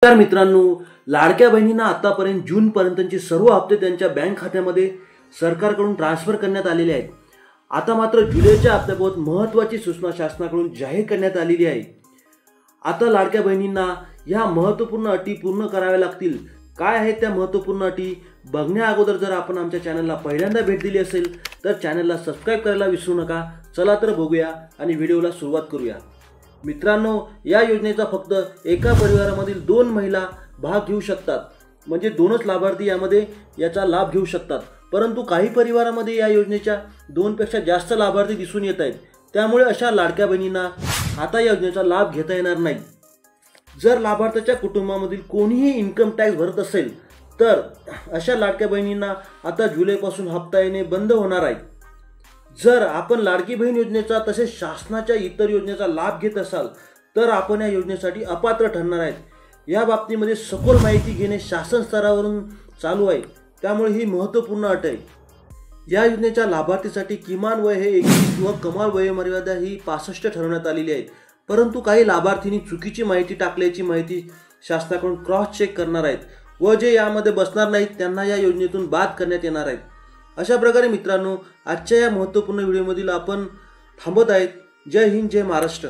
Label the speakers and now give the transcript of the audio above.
Speaker 1: नमस्कार मित्रांनो, लाडक्या बहिणींना आतापर्यंत जून पर्यंतचे सर्व हप्ते त्यांच्या बँक खात्यामध्ये सरकारकडून ट्रान्सफर करण्यात आलेले आहेत। आता मात्र जुलैच्या हप्त्याबाबत महत्त्वाची सूचना शासनाकडून जाहीर करण्यात आलेली आहे। आता लाडक्या बहिणींना या महत्त्वपूर्ण अटी पूर्ण कराव्या लागतील। काय आहेत त्या महत्त्वपूर्ण अटी बघण्या अगोदर जर आपण आमच्या चॅनलला पहिल्यांदा भेट दिली असेल तर चॅनलला सबस्क्राइब करायला विसरू नका। चला तर बघूया आणि व्हिडिओला सुरुवात करूया। मित्रांनो, या योजनेचा फक्त एका परिवारामधील 2 महिला भाग घेऊ शकतात, म्हणजे 2च लाभार्थी यामध्ये याचा लाभ घेऊ शकतात। परंतु काही परिवारामध्ये या योजनेच्या 2 पेक्षा जास्त लाभार्थी दिसून येत आहेत। त्यामुळे अशा लाडक्या बहिणींना आता या योजनेचा लाभ घेता येणार नाही। जर लाभार्थ्याच्या कुटुंबामधील कोणीही इन्कम टॅक्स भरत असेल तर अशा लाडक्या बहिणींना आता जुलैपासून हप्ता येणे बंद होणार आहे। जर आपण लाडकी बहीण योजनेचा तसेच शासनाच्या इतर योजनेचा लाभ घेत असाल तर आपण या योजनेसाठी अपात्र ठरणार आहेत। या बाबतीमध्ये सखोल माहिती घेणे शासन स्तरावरून चालू आहे, त्यामुळे ही महत्त्वपूर्ण अट आहे। या योजनेच्या लाभार्थीसाठी किमान वय हे 21 किंवा कमाल वयोमर्यादा ही 65 ठरवण्यात आलेली आहे। परंतु काही लाभार्थींनी चुकीची माहिती टाकल्याची माहिती शासनाकडून क्रॉस चेक करणार आहेत व जे यामध्ये बसणार नाहीत त्यांना या योजनेतून बाद करण्यात येणार आहेत। अशा प्रकारे मित्रांनो, आजच्या या महत्त्वपूर्ण व्हिडिओमधील आपण थांबत आहेत। जय हिंद, जय महाराष्ट्र।